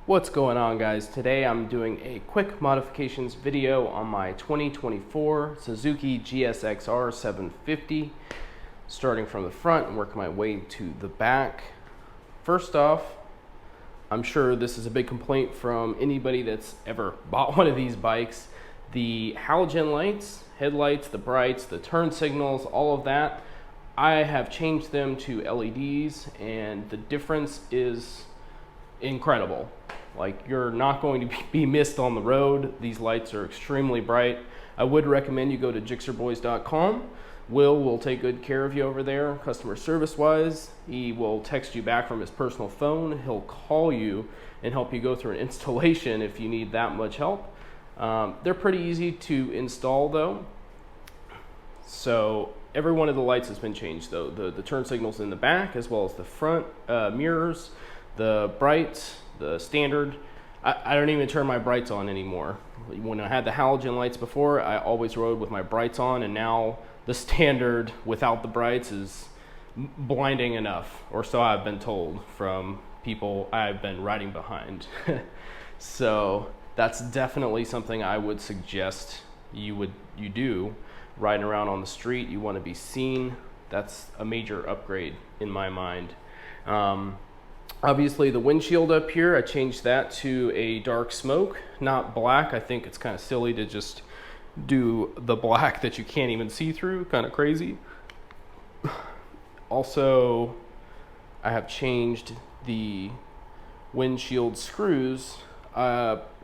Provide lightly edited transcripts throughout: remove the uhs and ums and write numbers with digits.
What's going on, guys? Today I'm doing a quick modifications video on my 2024 Suzuki GSXR750, starting from the front and working my way to the back. First off, I'm sure this is a big complaint from anybody that's ever bought one of these bikes. The halogen lights, headlights, the brights, the turn signals, all of that, I have changed them to LEDs, and the difference is incredible. Like, you're not going to be missed on the road. These lights are extremely bright. I would recommend you go to GSXR750 will take good care of you over there, customer service wise. He will text you back from his personal phone. He'll call you and help you go through an installation if you need that much help. They're pretty easy to install though. So every one of the lights has been changed though. The turn signals in the back, as well as the front mirrors, the brights, the standard. I don't even turn my brights on anymore. When I had the halogen lights before, I always rode with my brights on, and now the standard without the brights is blinding enough, or so I've been told from people I've been riding behind. So that's definitely something I would suggest you do riding around on the street. You want to be seen. That's a major upgrade in my mind. Obviously the windshield up here, I changed that to a dark smoke, not black. I think it's kind of silly to just do the black that you can't even see through, kind of crazy. Also, I have changed the windshield screws.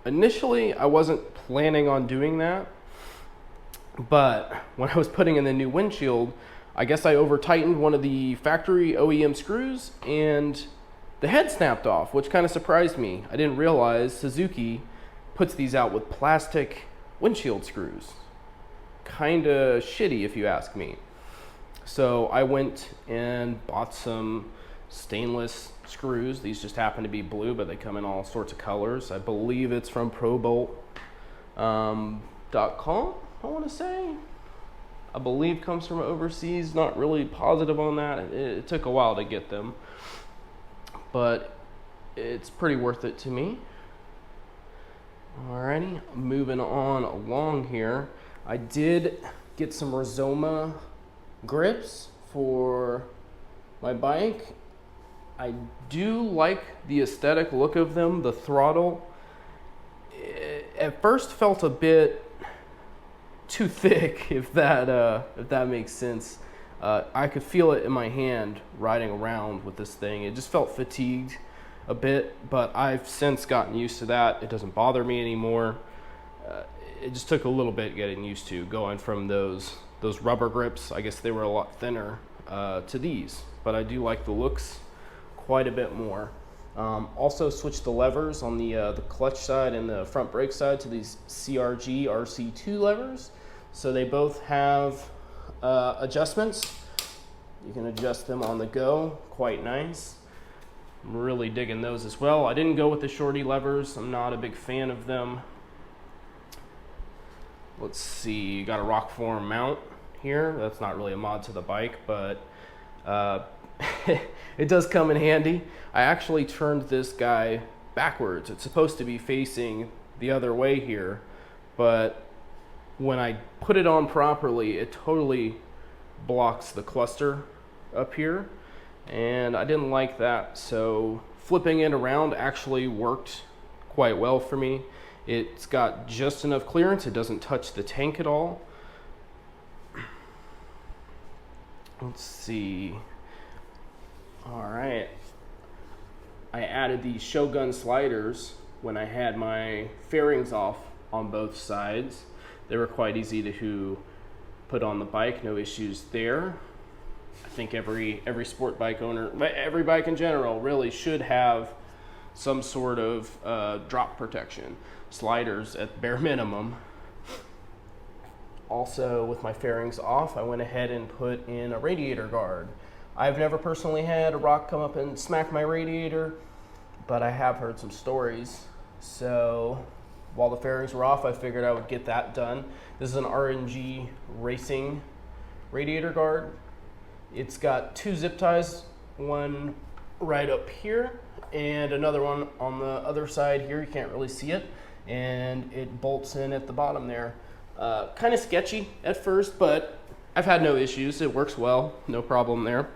Initially, I wasn't planning on doing that, but when I was putting in the new windshield, I guess I over-tightened one of the factory OEM screws, and the head snapped off, which kind of surprised me. I didn't realize Suzuki puts these out with plastic windshield screws. Kind of shitty if you ask me. So I went and bought some stainless screws. These just happen to be blue, but they come in all sorts of colors. I believe it's from ProBolt.com, I want to say. I believe comes from overseas. Not really positive on that. It took a while to get them, but it's pretty worth it to me. Alrighty, moving on along here. I did get some Rizoma grips for my bike. I do like the aesthetic look of them. The throttle, at first felt a bit too thick, if that makes sense. I could feel it in my hand riding around with this thing. It just felt fatigued a bit, but I've since gotten used to that. It doesn't bother me anymore. It just took a little bit getting used to going from those rubber grips. I guess they were a lot thinner to these, but I do like the looks quite a bit more. Also switched the levers on the clutch side and the front brake side to these CRG RC2 levers. So they both have adjustments. You can adjust them on the go, quite nice. I'm really digging those as well. I didn't go with the shorty levers. I'm not a big fan of them. Let's see, you got a rock form mount here. That's not really a mod to the bike, but it does come in handy. I actually turned this guy backwards. It's supposed to be facing the other way here, but when I put it on properly, it totally blocks the cluster up here, and I didn't like that. So flipping it around actually worked quite well for me. It's got just enough clearance. It doesn't touch the tank at all. Let's see. All right. I added these Shogun sliders when I had my fairings off on both sides. They were quite easy to put on the bike, no issues there. I think every sport bike owner, every bike in general, really should have some sort of drop protection. Sliders at bare minimum. Also, with my fairings off, I went ahead and put in a radiator guard. I've never personally had a rock come up and smack my radiator, but I have heard some stories. So while the fairings were off, I figured I would get that done. This is an RNG Racing radiator guard. It's got two zip ties, one right up here and another one on the other side here. You can't really see it, and it bolts in at the bottom there. Kind of sketchy at first, but I've had no issues. It works well, no problem there.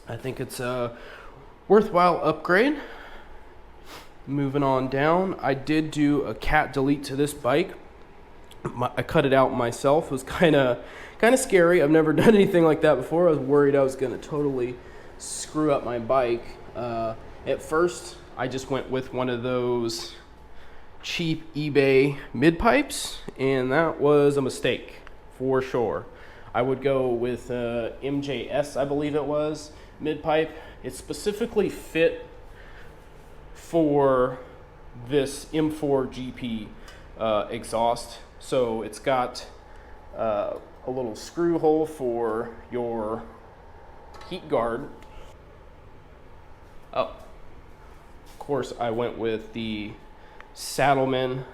I think it's a worthwhile upgrade. Moving on down, I did do a cat delete to this bike. I cut it out myself. It was kind of scary. I've never done anything like that before. I was worried I was going to totally screw up my bike. At first, I just went with one of those cheap eBay mid pipes, and that was a mistake for sure. I would go with MJS, I believe it was, mid pipe. It's specifically fit for this M4 GP exhaust. So it's got a little screw hole for your heat guard. Oh, of course I went with the Saddlemen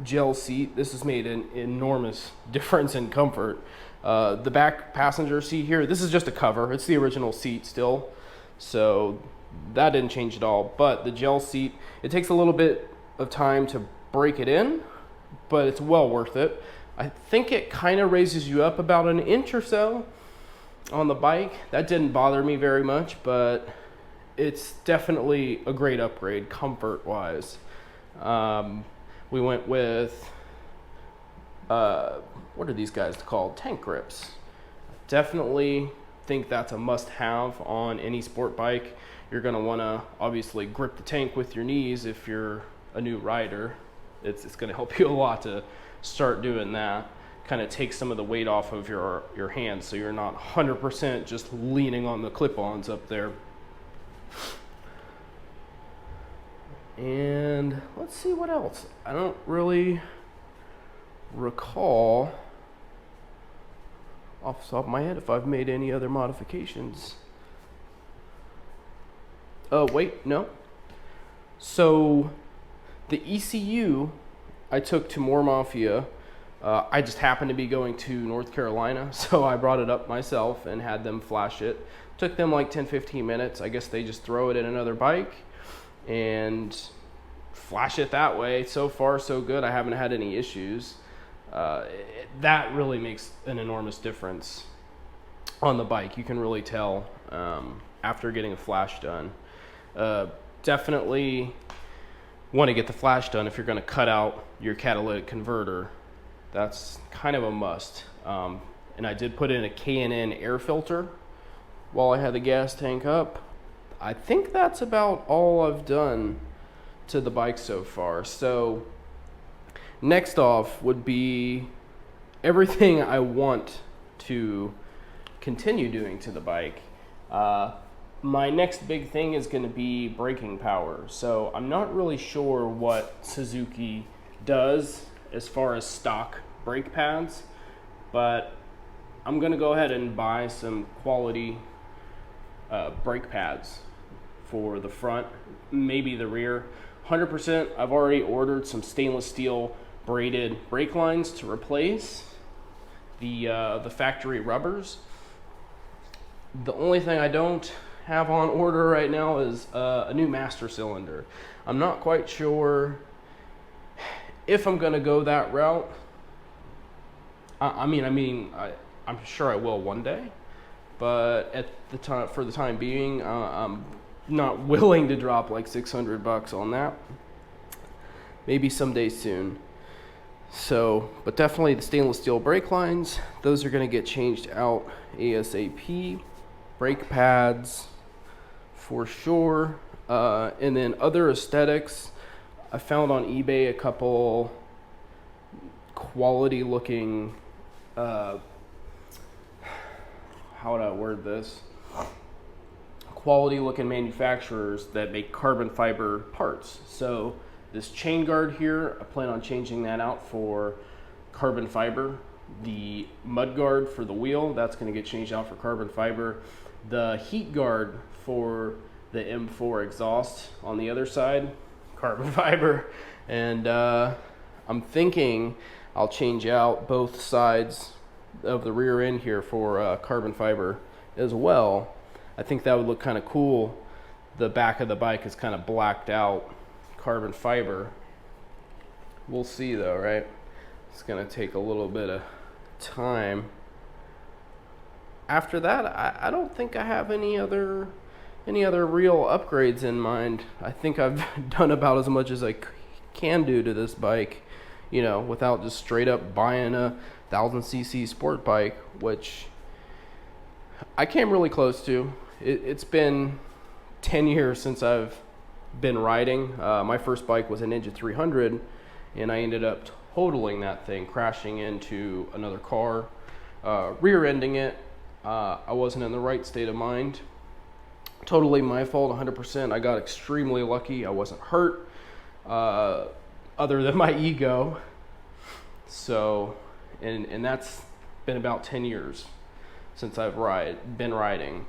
gel seat. This has made an enormous difference in comfort. The back passenger seat here, this is just a cover. It's the original seat still, so that didn't change at all. But the gel seat, it takes a little bit of time to break it in, but it's well worth it. I think it kind of raises you up about an inch or so on the bike. That didn't bother me very much, but it's definitely a great upgrade comfort-wise. We went with, what are these guys called? Tank grips. Definitely think that's a must-have on any sport bike. You're going to want to obviously grip the tank with your knees if you're a new rider. It's going to help you a lot to start doing that. Kind of take some of the weight off of your hands so you're not 100% just leaning on the clip-ons up there. And let's see what else. I don't really recall off the top of my head if I've made any other modifications. Oh, wait, no. So the ECU I took to More Mafia. I just happened to be going to North Carolina, so I brought it up myself and had them flash it. Took them like 10-15 minutes. I guess they just throw it in another bike and flash it that way. So far, so good. I haven't had any issues. That really makes an enormous difference on the bike. You can really tell after getting a flash done. Definitely want to get the flash done if you're going to cut out your catalytic converter. That's kind of a must. And I did put in a K&N air filter while I had the gas tank up. I think that's about all I've done to the bike so far. So next off would be everything I want to continue doing to the bike. My next big thing is going to be braking power. So I'm not really sure what Suzuki does as far as stock brake pads, but I'm going to go ahead and buy some quality brake pads for the front, maybe the rear. 100%, I've already ordered some stainless steel braided brake lines to replace the factory rubbers. The only thing I don't have on order right now is a new master cylinder. I'm not quite sure if I'm gonna go that route. I'm sure I will one day, but at the time, for the time being, I'm not willing to drop like $600 on that. Maybe someday soon. So, but definitely the stainless steel brake lines, those are gonna get changed out ASAP. Brake pads, for sure. And then other aesthetics, I found on eBay a couple quality looking, how would I word this? Quality looking manufacturers that make carbon fiber parts. So this chain guard here, I plan on changing that out for carbon fiber. The mud guard for the wheel, that's going to get changed out for carbon fiber. The heat guard for the M4 exhaust on the other side, carbon fiber. And I'm thinking I'll change out both sides of the rear end here for carbon fiber as well. I think that would look kind of cool. the back of the bike is kind of blacked out carbon fiber. We'll see though, right? It's gonna take a little bit of time. After that, I don't think I have any other real upgrades in mind. I think I've done about as much as I can do to this bike, you know, without just straight up buying a 1000cc sport bike, which I came really close to. It's been 10 years since I've been riding. My first bike was a Ninja 300, and I ended up totaling that thing, crashing into another car, rear-ending it. I wasn't in the right state of mind. Totally my fault, 100%. I got extremely lucky. I wasn't hurt, other than my ego. So, and that's been about 10 years since I've been riding.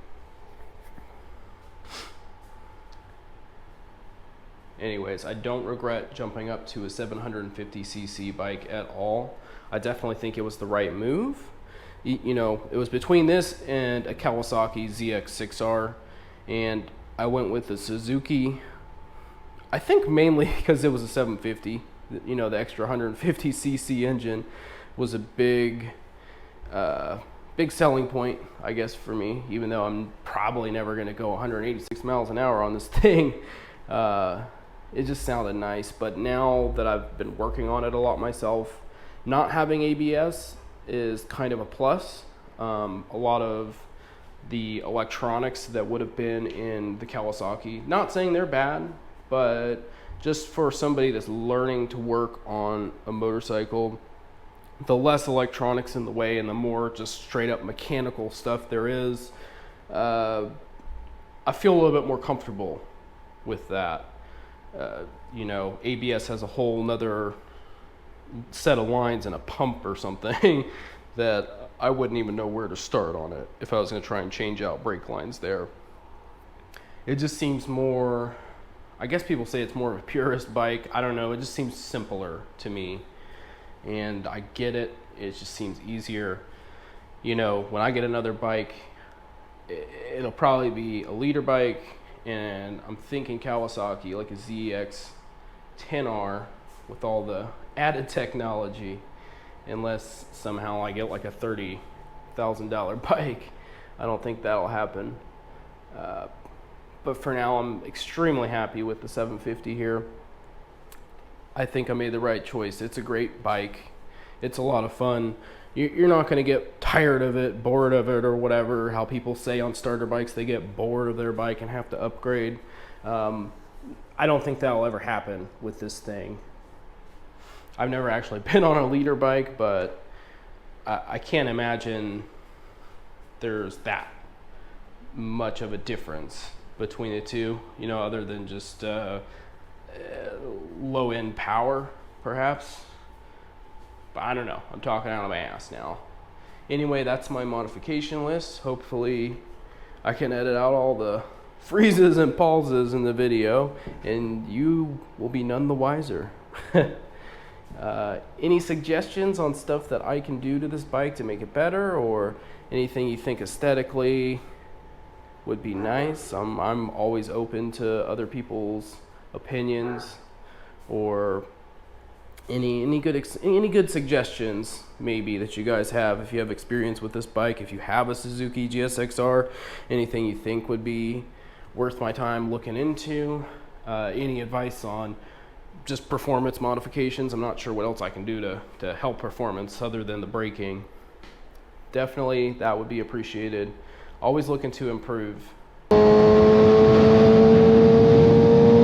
Anyways, I don't regret jumping up to a 750cc bike at all. I definitely think it was the right move. You know, it was between this and a Kawasaki ZX6R, and I went with the Suzuki. I think mainly because it was a 750. You know, the extra 150cc engine was a big selling point, I guess, for me, even though I'm probably never going to go 186 miles an hour on this thing. It just sounded nice. But now that I've been working on it a lot myself, not having ABS is kind of a plus. A lot of the electronics that would have been in the Kawasaki, not saying they're bad, but just for somebody that's learning to work on a motorcycle, the less electronics in the way and the more just straight up mechanical stuff there is, I feel a little bit more comfortable with that. You know, ABS has a whole nother set of lines and a pump or something that I wouldn't even know where to start on it if I was going to try and change out brake lines there. It just seems more, I guess people say it's more of a purist bike. I don't know, it just seems simpler to me, and I get it. It just seems easier. You know, when I get another bike, it'll probably be a liter bike, and I'm thinking Kawasaki, like a ZX10R with all the added technology, unless somehow I get like a $30,000 bike. I don't think that'll happen. But for now, I'm extremely happy with the 750 here. I think I made the right choice. It's a great bike. It's a lot of fun. You're not going to get tired of it, bored of it, or whatever, how people say on starter bikes they get bored of their bike and have to upgrade. I don't think that'll ever happen with this thing. I've never actually been on a liter bike, but I can't imagine there's that much of a difference between the two, you know, other than just low-end power, perhaps. But I don't know. I'm talking out of my ass now. Anyway, that's my modification list. Hopefully I can edit out all the freezes and pauses in the video, and you will be none the wiser. Any suggestions on stuff that I can do to this bike to make it better, or anything you think aesthetically would be nice? I'm always open to other people's opinions, or any good suggestions maybe that you guys have. If you have experience with this bike, if you have a Suzuki GSXR, anything you think would be worth my time looking into, any advice on just performance modifications. I'm not sure what else I can do to help performance other than the braking. Definitely that would be appreciated. Always looking to improve.